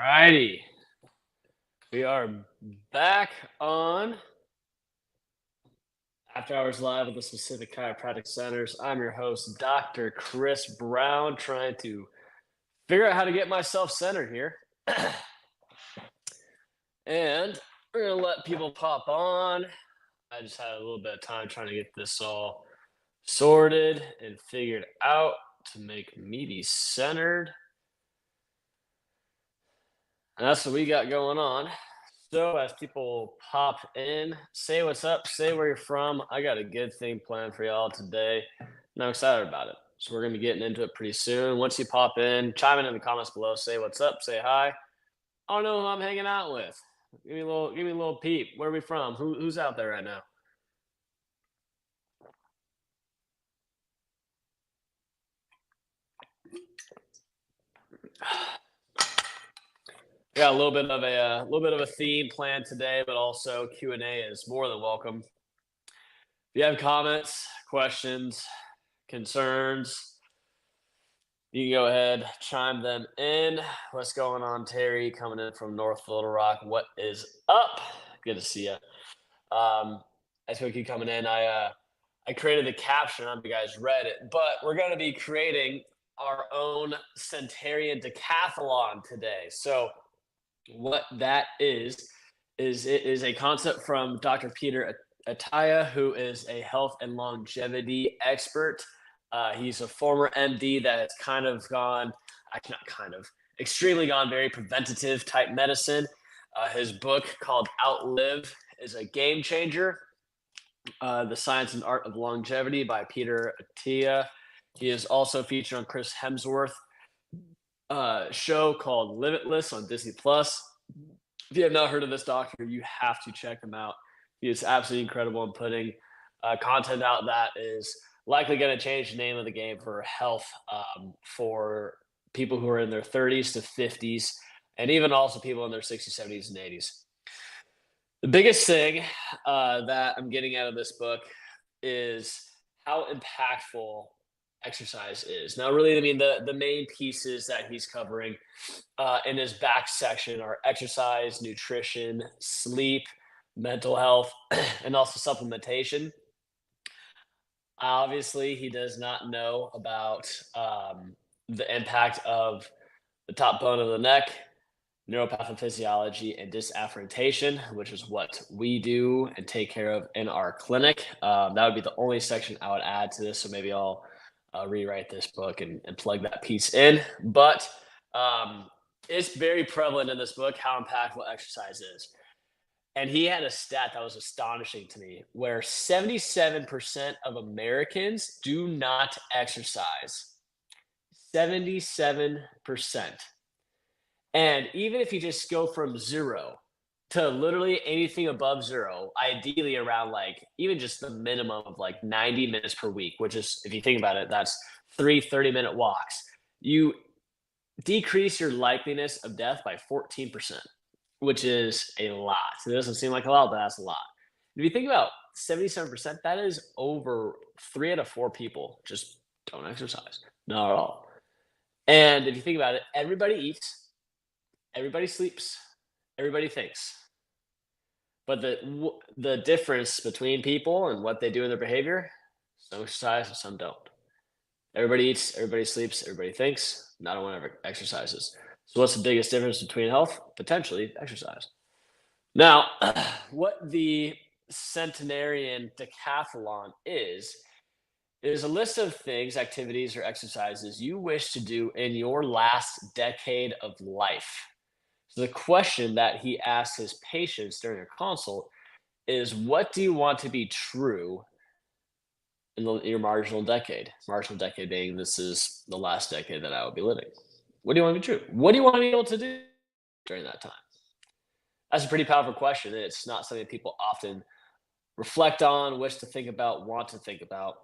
Righty. We are back on After Hours Live with the Specific Chiropractic Centers. I'm your host, Dr. Chris Brown, trying to figure out how to get myself centered here. And we're going to let people pop on. I just had a little bit of time trying to get this all sorted and figured out to make me be centered. And that's what we got going on. So as people pop in, say what's up, say where you're from. I got a good thing planned for y'all today, and I'm excited about it. So we're gonna be getting into it pretty soon. Once you pop in, chime in the comments below, say what's up, say hi. I don't know who I'm hanging out with. Give me a little peep. Where are we from? Who's out there right now? Got a little bit of a theme planned today, but also Q&A is more than welcome. If you have comments, questions, concerns, you can go ahead, chime them in. What's going on, Terry? Coming in from North Little Rock. What is up? Good to see you. As we keep coming in, I created the caption. I don't know if you guys read it, but we're going to be creating our own Centenarian Decathlon today. So what that is it is a concept from Dr. Peter Attia, who is a health and longevity expert. He's a former MD that has kind of gone, not kind of, extremely gone very preventative type medicine. His book called Outlive is a game changer. The Science and Art of Longevity by Peter Attia. He is also featured on Chris Hemsworth show called Limitless on Disney Plus. If you have not heard of this doctor, you have to check him out. He is absolutely incredible in putting content out that is likely going to change the name of the game for health for people who are in their 30s to 50s, and even also people in their 60s, 70s, and 80s. The biggest thing that I'm getting out of this book is how impactful exercise is. Now, really, I mean, the main pieces that he's covering in his back section are exercise, nutrition, sleep, mental health, and also supplementation. Obviously, he does not know about the impact of the top bone of the neck, neuropathophysiology, and disafferentation, which is what we do and take care of in our clinic. That would be the only section I would add to this. So maybe I'll rewrite this book and plug that piece in. But it's very prevalent in this book how impactful exercise is. And he had a stat that was astonishing to me where 77% of Americans do not exercise. 77%. And even if you just go from zero to literally anything above zero, ideally around like even just the minimum of like 90 minutes per week, which is, if you think about it, that's 30-minute walks. You decrease your likeliness of death by 14%, which is a lot. It doesn't seem like a lot, but that's a lot. If you think about 77%, that is over 3 out of 4 people just don't exercise. Not at all. And if you think about it, everybody eats, everybody sleeps, everybody thinks. But the difference between people and what they do in their behavior, some exercise and some don't. Everybody eats, everybody sleeps, everybody thinks. Not one ever exercises. So what's the biggest difference between health? Potentially exercise. Now, what the Centenarian Decathlon is a list of things, activities, or exercises you wish to do in your last decade of life. So the question that he asks his patients during a consult is, what do you want to be true in your marginal decade? Marginal decade being this is the last decade that I will be living. What do you want to be true? What do you want to be able to do during that time? That's a pretty powerful question. It's not something that people often reflect on, wish to think about, want to think about.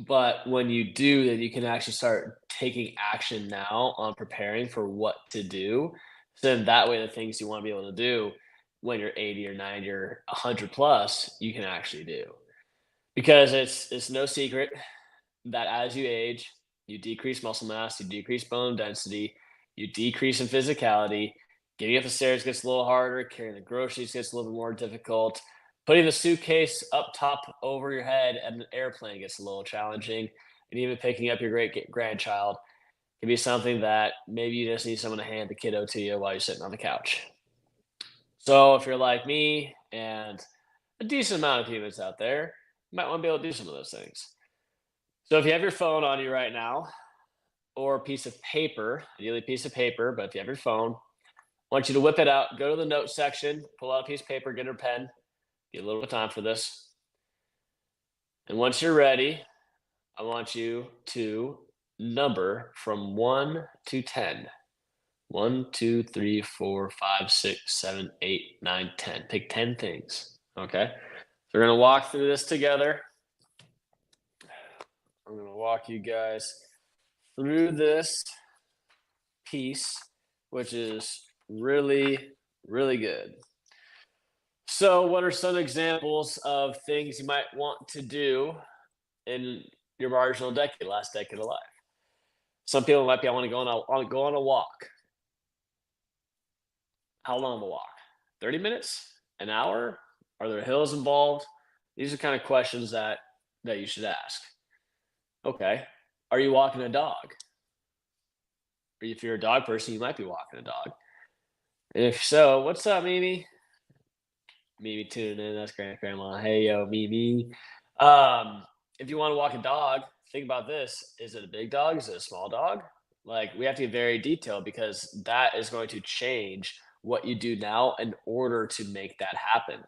But when you do, then you can actually start taking action now on preparing for what to do. So then that way, the things you want to be able to do when you're 80 or 90 or 100 plus, you can actually do. Because it's no secret that as you age, you decrease muscle mass, you decrease bone density, you decrease in physicality. Getting up the stairs gets a little harder. Carrying the groceries gets a little bit more difficult. Putting the suitcase up top over your head at an airplane gets a little challenging. And even picking up your great grandchild can be something that maybe you just need someone to hand the kiddo to you while you're sitting on the couch. So if you're like me and a decent amount of humans out there, you might want to be able to do some of those things. So if you have your phone on you right now, or a piece of paper, ideally a piece of paper, but if you have your phone, I want you to whip it out, go to the notes section, pull out a piece of paper, get a pen, get a little bit of time for this. And once you're ready, I want you to number from 1 to 10. 1, 2, 3, 4, 5, 6, 7, 8, 9, 10. Pick 10 things. Okay. So we're going to walk through this together. I'm going to walk you guys through this piece, which is really, really good. So, what are some examples of things you might want to do in your marginal decade, last decade of life? Some people might be, I want to go on a walk. How long of a walk? 30 minutes? An hour? Are there hills involved? These are kind of questions that you should ask. Okay. Are you walking a dog? Or if you're a dog person, you might be walking a dog. And if so, what's up, Mimi? Mimi tuning in. That's grandma. Hey, yo, Mimi. If you want to walk a dog, think about this. Is it a big dog? Is it a small dog? Like, we have to be very detailed because that is going to change what you do now in order to make that happen.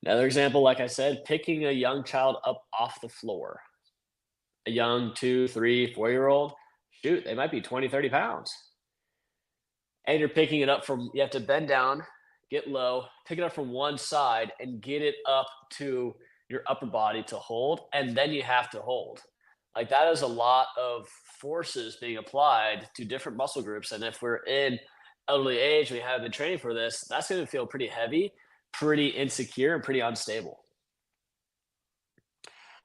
Another example, like I said, picking a young child up off the floor. A young 2, 3, 4-year-old, shoot, they might be 20, 30 pounds. And you're picking it up from, you have to bend down, get low, pick it up from one side and get it up to your upper body to hold. And then you have to hold. Like, that is a lot of forces being applied to different muscle groups. And if we're in elderly age, we haven't been training for this, that's going to feel pretty heavy, pretty insecure, and pretty unstable.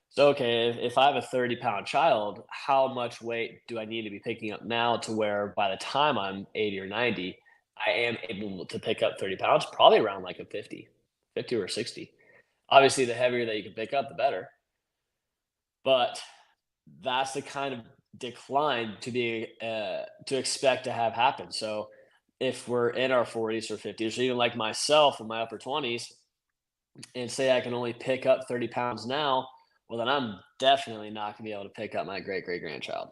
So, okay, if I have a 30-pound child, how much weight do I need to be picking up now to where by the time I'm 80 or 90, I am able to pick up 30 pounds, probably around like a 50 or 60. Obviously, the heavier that you can pick up, the better. But that's the kind of decline to expect to have happen. So if we're in our 40s or 50s, or even like myself in my upper 20s, and say I can only pick up 30 pounds now, well, then I'm definitely not going to be able to pick up my great great grandchild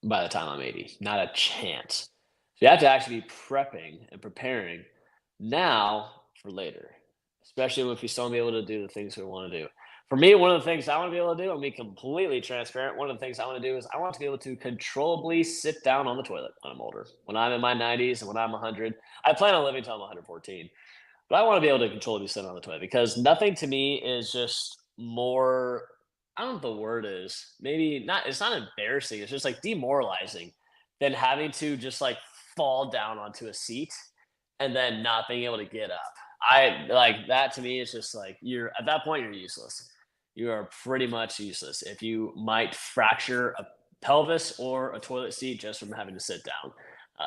by the time I'm 80. Not a chance. So you have to actually be prepping and preparing now for later, especially if you still want to be able to do the things we want to do. For me, one of the things I want to be able to do, and be completely transparent, one of the things I want to do is I want to be able to controllably sit down on the toilet when I'm older. When I'm in my 90s and when I'm 100, I plan on living until I'm 114. But I want to be able to controllably sit on the toilet because nothing to me is just more, I don't know what the word is. Maybe not, it's not embarrassing. It's just like demoralizing than having to just like fall down onto a seat and then not being able to get up. I like that. To me, it's just like, you're at that point, you're useless. You are pretty much useless if you might fracture a pelvis or a toilet seat just from having to sit down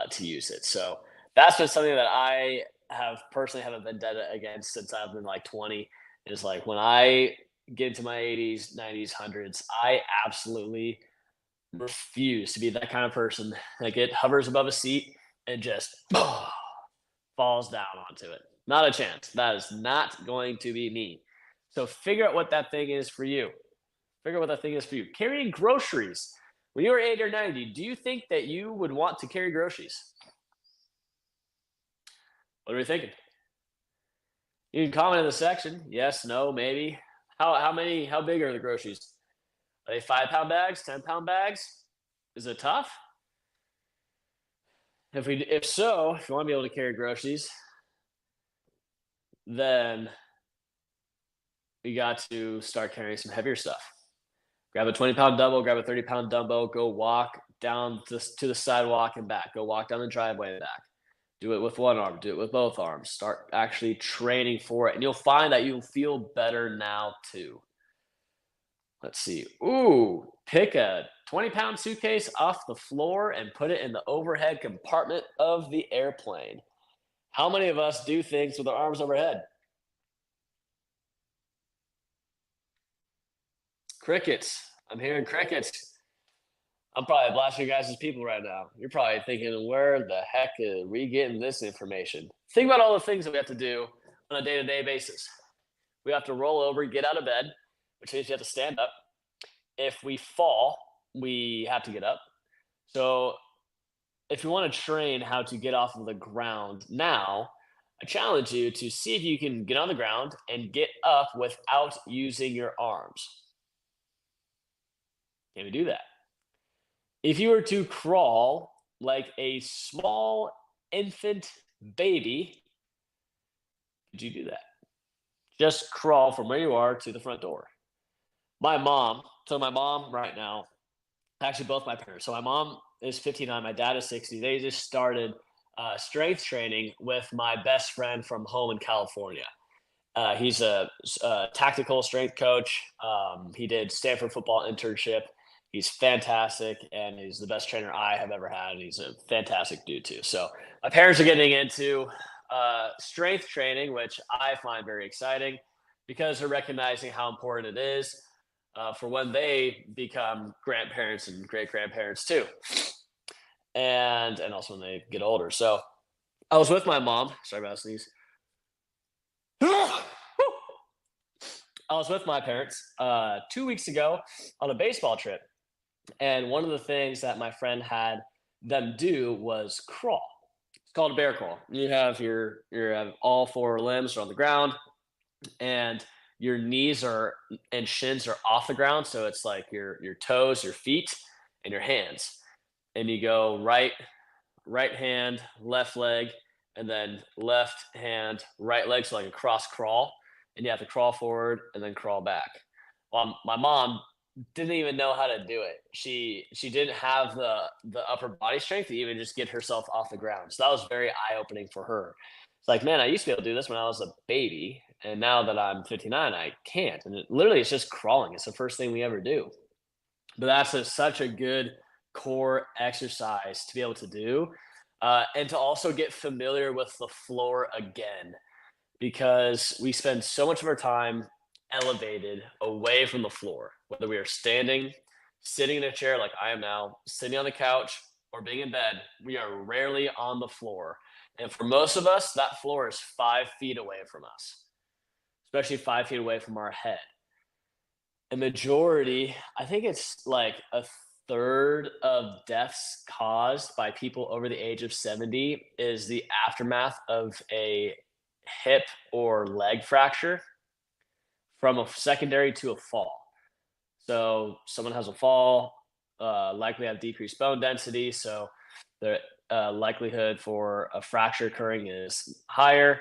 to use it. So that's been something that I have personally have a vendetta against since I've been like 20. Is like, when I get into my 80s, 90s, hundreds, I absolutely refuse to be that kind of person that get hovers above a seat and just falls down onto it. Not a chance. That is not going to be me. So figure out what that thing is for you. Figure out what that thing is for you. Carrying groceries. When you were 80 or 90, do you think that you would want to carry groceries? What are we thinking? You can comment in the section. Yes, no, maybe. How big are the groceries? Are they 5-pound bags, 10-pound bags? Is it tough? If so, if you want to be able to carry groceries, then we got to start carrying some heavier stuff. Grab a 20-pound dumbbell, grab a 30-pound dumbbell, go walk down to the sidewalk and back. Go walk down the driveway and back. Do it with one arm, do it with both arms. Start actually training for it, and you'll find that you'll feel better now too. Let's see. Ooh, Pick a 20-pound suitcase off the floor and put it in the overhead compartment of the airplane. How many of us do things with our arms overhead? Crickets. I'm hearing crickets. I'm probably blasting your guys' people right now. You're probably thinking, where the heck are we getting this information? Think about all the things that we have to do on a day to day basis. We have to roll over, get out of bed, which means you have to stand up. If we fall, we have to get up. So, if you want to train how to get off of the ground now, I challenge you to see if you can get on the ground and get up without using your arms. Can we do that? If you were to crawl like a small infant baby, could you do that? Just crawl from where you are to the front door. My mom right now, actually both my parents. So my mom is 59, my dad is 60. They just started strength training with my best friend from home in California. He's a tactical strength coach. He did Stanford football internship. He's fantastic, and he's the best trainer I have ever had. And he's a fantastic dude too. So my parents are getting into strength training, which I find very exciting because they're recognizing how important it is for when they become grandparents and great grandparents too, and also when they get older. So I was with my mom. Sorry about sneeze. I was with my parents 2 weeks ago on a baseball trip, and one of the things that my friend had them do was crawl. It's called a bear crawl. You have all four limbs are on the ground, and your knees are and shins are off the ground. So it's like your toes, your feet, and your hands. And you go right hand, left leg, and then left hand, right leg, so like a cross crawl, and you have to crawl forward and then crawl back. Well, my mom didn't even know how to do it. She didn't have the upper body strength to even just get herself off the ground. So that was very eye opening for her. It's like, man, I used to be able to do this when I was a baby, and now that I'm 59, I can't. And literally, it's just crawling. It's the first thing we ever do. But such a good core exercise to be able to do, and to also get familiar with the floor again, because we spend so much of our time elevated away from the floor, whether we are standing, sitting in a chair like I am now, sitting on the couch, or being in bed. We are rarely on the floor. And for most of us, that floor is 5 feet away from us, especially 5 feet away from our head. A majority, I think it's like a third of deaths caused by people over the age of 70 is the aftermath of a hip or leg fracture from a secondary to a fall. So someone has a fall, likely have decreased bone density, so the likelihood for a fracture occurring is higher,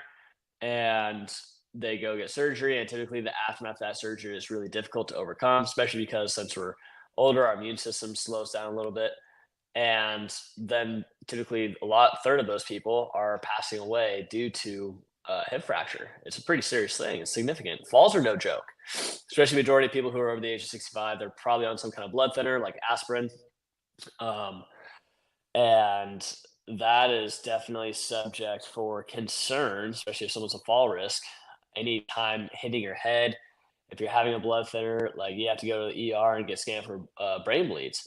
and they go get surgery. And typically, the aftermath of that surgery is really difficult to overcome, especially because since we're older, our immune system slows down a little bit. And then typically, third of those people are passing away due to hip fracture. It's a pretty serious thing. It's significant. Falls are no joke, especially majority of people who are over the age of 65. They're probably on some kind of blood thinner like aspirin. Um, and that is definitely subject for concern, especially if someone's a fall risk. Anytime hitting your head, if you're having a blood thinner, like you have to go to the ER and get scanned for brain bleeds.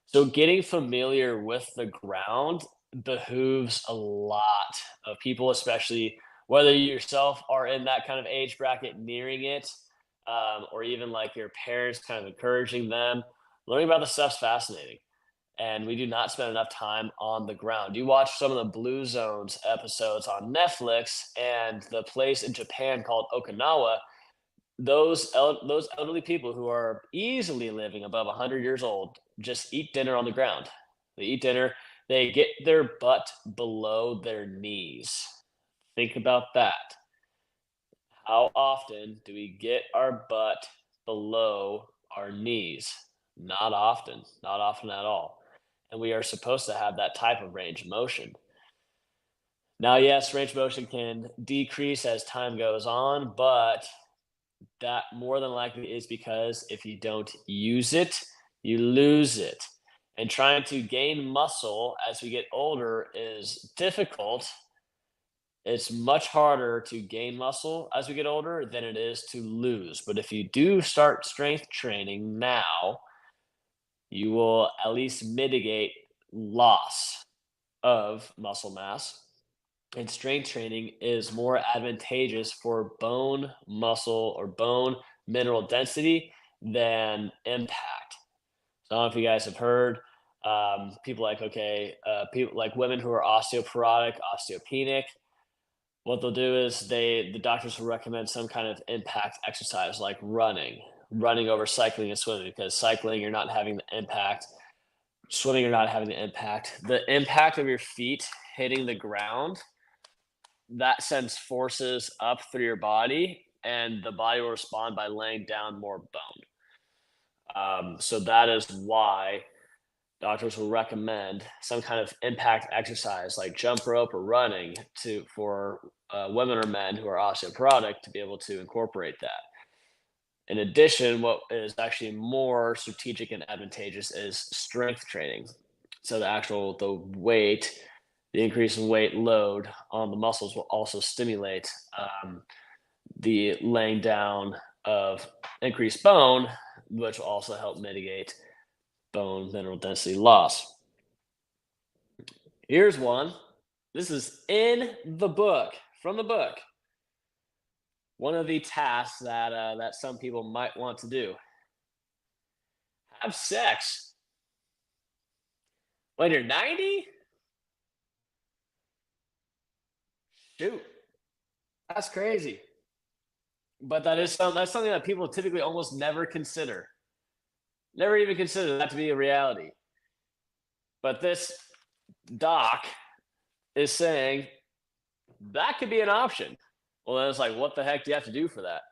So getting familiar with the ground behooves a lot of people, especially whether you yourself are in that kind of age bracket nearing it, or even like your parents kind of encouraging them. Learning about the stuff's fascinating. And we do not spend enough time on the ground. You watch some of the Blue Zones episodes on Netflix, and the place in Japan called Okinawa, those elderly people who are easily living above 100 years old just eat dinner on the ground. They eat dinner, they get their butt below their knees. Think about that. How often do we get our butt below our knees? Not often, not often at all. And we are supposed to have that type of range of motion. Now, yes, range of motion can decrease as time goes on, but that more than likely is because if you don't use it, you lose it. And trying to gain muscle as we get older is difficult. It's much harder to gain muscle as we get older than it is to lose. But if you do start strength training now, you will at least mitigate loss of muscle mass. And strength training is more advantageous for bone muscle or bone mineral density than impact. So I don't know if you guys have heard people like, okay, people like women who are osteoporotic, osteopenic. What they'll do is the doctors will recommend some kind of impact exercise like running over cycling and swimming, because cycling you're not having the impact, swimming you're not having the impact. The impact of your feet hitting the ground, that sends forces up through your body, and the body will respond by laying down more bone. So that is why doctors will recommend some kind of impact exercise like jump rope or running to for women or men who are osteoporotic to be able to incorporate that. In addition, what is actually more strategic and advantageous is strength training. So the weight, the increase in weight load on the muscles will also stimulate the laying down of increased bone, which will also help mitigate bone mineral density loss. Here's one. This is in the book, from the book. One of the tasks that some people might want to do: have sex when you're 90. Shoot, that's crazy. But that's something that people typically almost never consider. Never even consider that to be a reality. But this doc is saying that could be an option. Well, then it's like, what the heck do you have to do for that?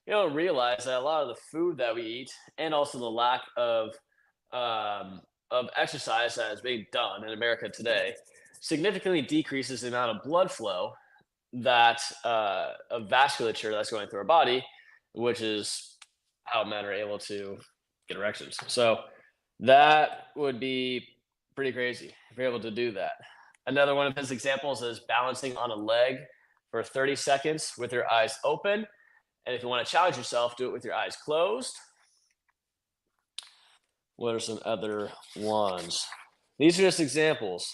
You don't realize that a lot of the food that we eat, and also the lack of exercise that is being done in America today, significantly decreases the amount of blood flow that of vasculature that's going through our body, which is how men are able to get erections. So that would be pretty crazy if you're able to do that. Another one of his examples is balancing on a leg for 30 seconds with your eyes open. And if you want to challenge yourself, do it with your eyes closed. What are some other ones? These are just examples.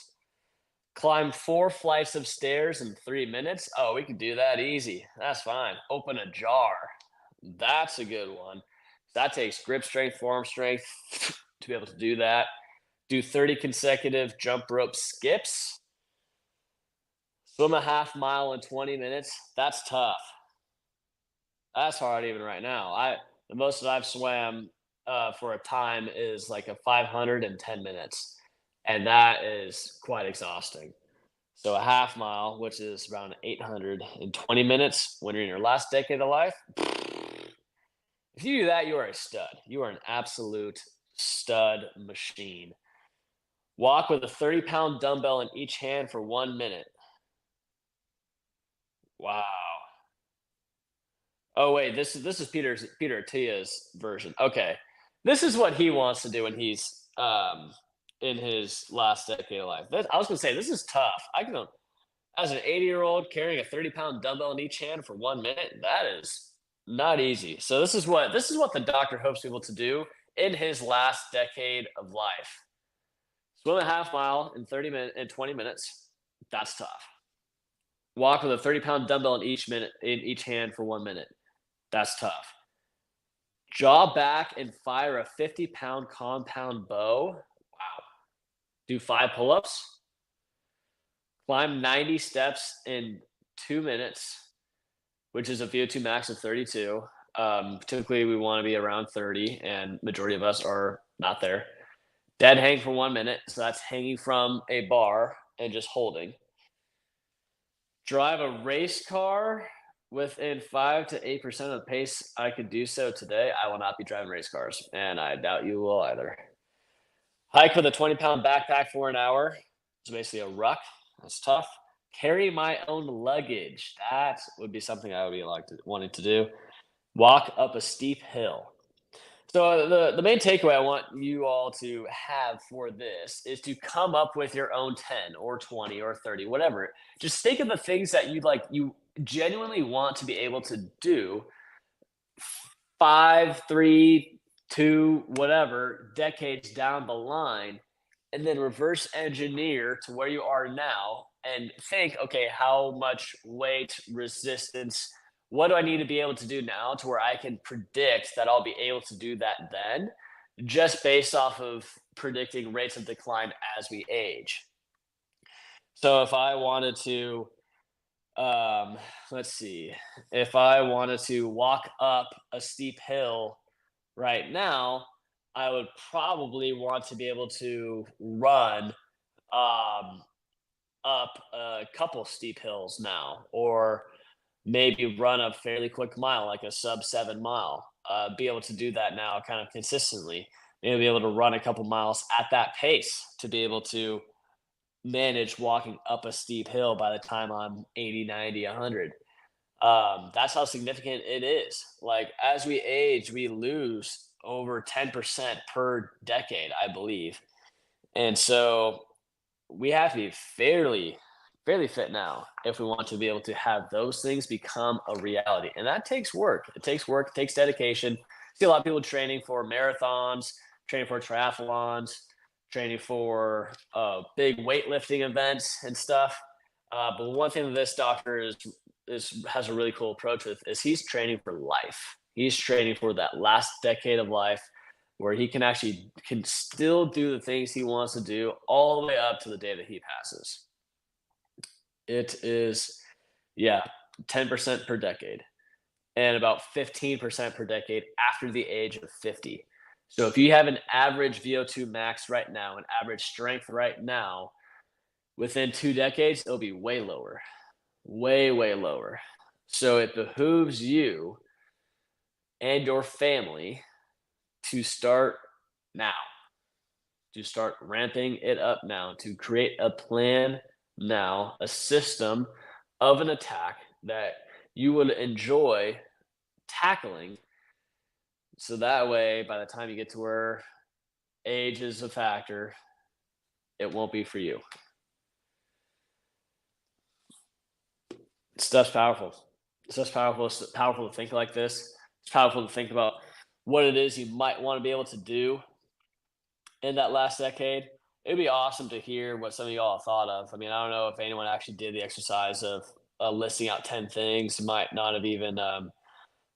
Climb 4 flights of stairs in 3 minutes. Oh, we can do that easy. That's fine. Open a jar. That's a good one. That takes grip strength, forearm strength to be able to do that. Do 30 consecutive jump rope skips. Swim a half mile in 20 minutes. That's tough. That's hard even right now. The most that I've swam for a time is like a 500 in 10 minutes, and that is quite exhausting. So a half mile, which is around 820 minutes when you're in your last decade of life. If you do that, you are a stud. You are an absolute stud machine. Walk with a 30-pound dumbbell in each hand for 1 minute. Wow. Oh wait, this is Peter Attia's version. Okay, this is what he wants to do when he's in his last decade of life. I was gonna say this is tough. I can, as an 80-year-old carrying a 30-pound dumbbell in each hand for 1 minute. That is not easy. So this is what the doctor hopes people to do in his last decade of life. Swim a half mile in 20 minutes. That's tough. Walk with a 30-pound dumbbell in each hand for 1 minute. That's tough. Jaw back and fire a 50-pound compound bow. Wow. Do 5 pull-ups. Climb 90 steps in 2 minutes, which is a VO2 max of 32. Typically, we want to be around 30, and majority of us are not there. Dead hang for 1 minute, so that's hanging from a bar and just holding. Drive a race car within 5 to 8% of the pace I could do so today. I will not be driving race cars, and I doubt you will either. Hike with a 20-pound backpack for an hour. It's basically a ruck. That's tough. Carry my own luggage. That would be something I would be wanting to do. Walk up a steep hill. So the main takeaway I want you all to have for this is to come up with your own 10 or 20 or 30, whatever. Just think of the things that you genuinely want to be able to do 5, 3, 2, whatever decades down the line, and then reverse engineer to where you are now and think, okay, how much weight, resistance, what do I need to be able to do now to where I can predict that I'll be able to do that then, just based off of predicting rates of decline as we age. So if I wanted to, um, let's see, if I wanted to walk up a steep hill right now, I would probably want to be able to run um, up a couple steep hills now, or maybe run a fairly quick mile, like a sub 7 mile. Be able to do that now kind of consistently. Maybe be able to run a couple miles at that pace to be able to manage walking up a steep hill by the time I'm 80, 90, 100. That's how significant it is. Like as we age, we lose over 10% per decade, I believe. And so we have to be fairly fit now if we want to be able to have those things become a reality. And that takes work. It takes work, it takes dedication. See a lot of people training for marathons, training for triathlons, training for big weightlifting events and stuff. But one thing that this doctor is has a really cool approach with is he's training for life. He's training for that last decade of life where he can actually can still do the things he wants to do all the way up to the day that he passes. It is, yeah, 10% per decade and about 15% per decade after the age of 50. So if you have an average VO2 max right now, an average strength right now, within 2 decades, it'll be way lower, way lower. So it behooves you and your family to start now, to start ramping it up now, to create a plan now, a system of an attack that you would enjoy tackling. So that way, by the time you get to where age is a factor, it won't be for you. Stuff's powerful. Stuff's powerful. It's powerful to think like this. It's powerful to think about what it is you might want to be able to do in that last decade. It'd be awesome to hear what some of y'all thought of. I mean, I don't know if anyone actually did the exercise of listing out 10 things. You might not have even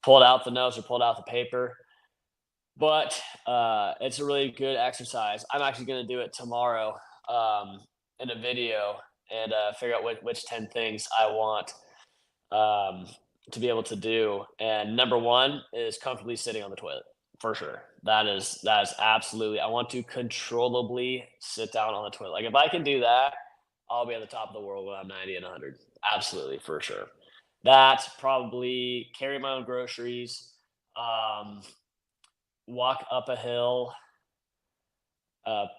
pulled out the notes or pulled out the paper, but it's a really good exercise. I'm actually going to do it tomorrow in a video and figure out which 10 things I want um, to be able to do. And number one is comfortably sitting on the toilet for sure. That is absolutely. I want to controllably sit down on the toilet. Like if I can do that, I'll be at the top of the world when I'm 90 and 100. Absolutely, for sure. That's probably carry my own groceries, um, walk up a hill,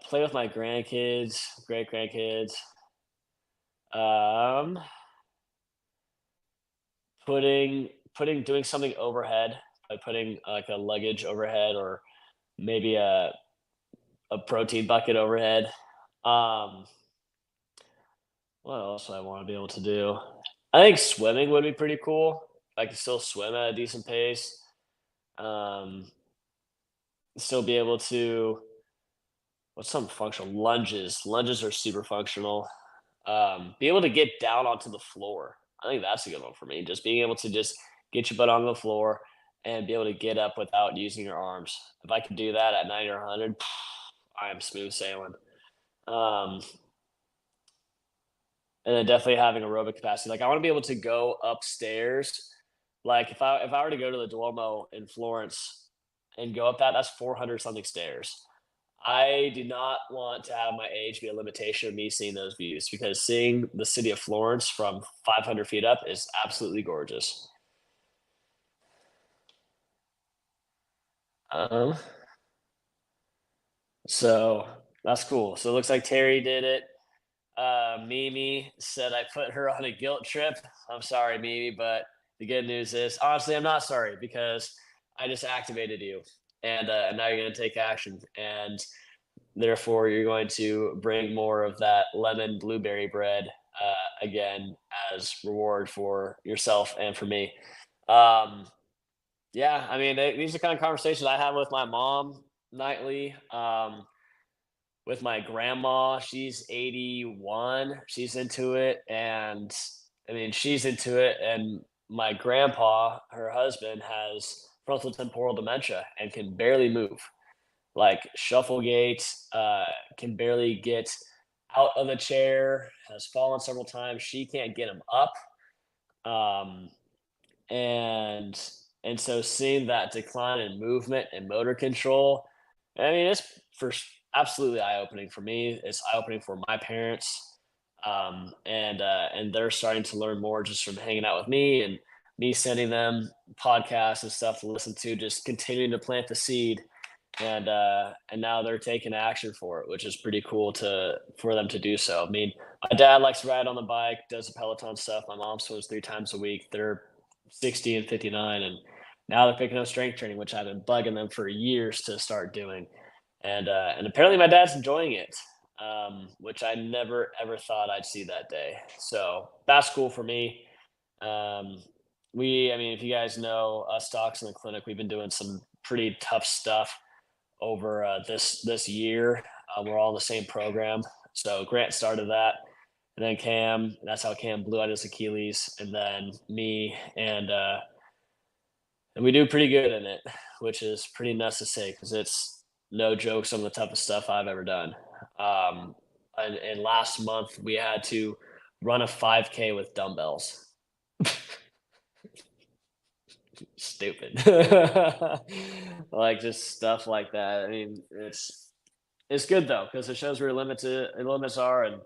play with my grandkids, great grandkids, um, doing something overhead, like putting like a luggage overhead or maybe a protein bucket overhead. Um, what else do I want to be able to do? I think swimming would be pretty cool. I can still swim at a decent pace. Um, Still be able to what's some functional lunges. Lunges are super functional. Be able to get down onto the floor. I think that's a good one for me. Just being able to just get your butt on the floor and be able to get up without using your arms. If I could do that at 90 or 100, I am smooth sailing. Um, and then definitely having aerobic capacity. Like I want to be able to go upstairs. Like if I were to go to the Duomo in Florence and go up that, that's 400 something stairs. I do not want to have my age be a limitation of me seeing those views because seeing the city of Florence from 500 feet up is absolutely gorgeous. Um, so that's cool. So it looks like Terry did it. Mimi said I put her on a guilt trip. I'm sorry, Mimi, but the good news is, honestly, I'm not sorry because I just activated you. and now you're going to take action, and therefore you're going to bring more of that lemon blueberry bread again as reward for yourself and for me. Um, yeah, I mean, these are kind of conversations I have with my mom nightly. With my grandma, she's 81. She's into it, and I mean, she's into it. And my grandpa, her husband, has frontal temporal dementia and can barely move, like shuffle gait, can barely get out of the chair, has fallen several times. She can't get him up. Um, and and so seeing that decline in movement and motor control, I mean, it's absolutely eye-opening for me. It's eye-opening for my parents, and they're starting to learn more just from hanging out with me and me sending them podcasts and stuff to listen to, just continuing to plant the seed, and now they're taking action for it, which is pretty cool to for them to do so. I mean, my dad likes to ride on the bike, does the Peloton stuff. My mom swims 3 times a week. They're 60 and 59, and now they're picking up strength training, which I've been bugging them for years to start doing. And apparently my dad's enjoying it, which I never ever thought I'd see that day. So that's cool for me. Um, I mean, if you guys know us docs in the clinic, we've been doing some pretty tough stuff over this year. We're all in the same program. So Grant started that, and then Cam. That's how Cam blew out his Achilles, and then me, and we do pretty good in it, which is pretty nuts to say because it's no joke. Some of the toughest stuff I've ever done. Um, and last month we had to run a 5K with dumbbells. Stupid. Like just stuff like that. I mean, it's good though because it shows where limits are, and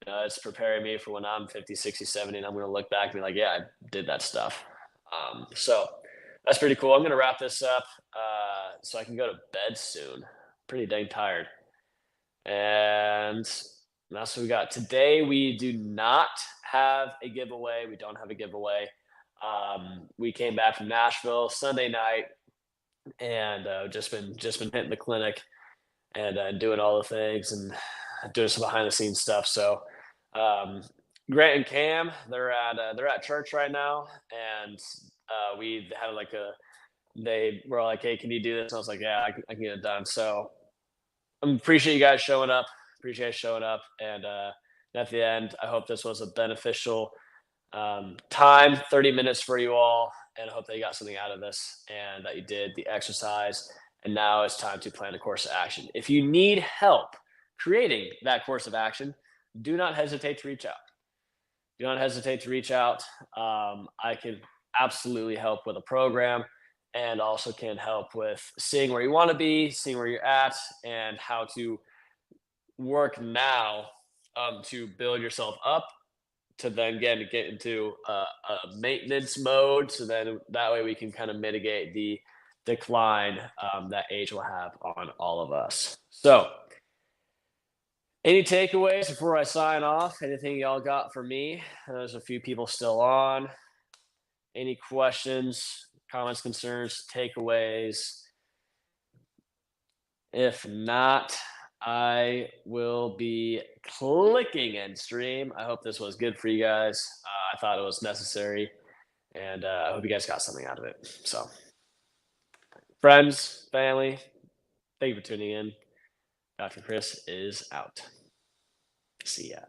it's preparing me for when I'm 50, 60, 70, and I'm going to look back and be like, yeah, I did that stuff. So that's pretty cool. I'm going to wrap this up so I can go to bed soon. Pretty dang tired. And that's what we got. Today, we do not have a giveaway. We don't have a giveaway. We came back from Nashville Sunday night, and just been hitting the clinic and doing all the things and doing some behind the scenes stuff. So um, Grant and Cam, they're at church right now, and we had like they were like, "Hey, can you do this?" And I was like, "Yeah, I can get it done." So I appreciate you guys showing up. Appreciate you showing up, and at the end, I hope this was a beneficial time, 30 minutes for you all, and I hope that you got something out of this and that you did the exercise. And now it's time to plan a course of action. If you need help creating that course of action, do not hesitate to reach out. Do not hesitate to reach out. I can absolutely help with a program and also can help with seeing where you want to be, seeing where you're at, and how to work now to build yourself up to then get into a maintenance mode. So then that way we can kind of mitigate the decline that age will have on all of us. So, any takeaways before I sign off? Anything y'all got for me? There's a few people still on. Any questions, comments, concerns, takeaways? If not, I will be clicking end stream. I hope this was good for you guys. I thought it was necessary, and I hope you guys got something out of it. So, friends, family, thank you for tuning in. Dr. Chris is out. See ya.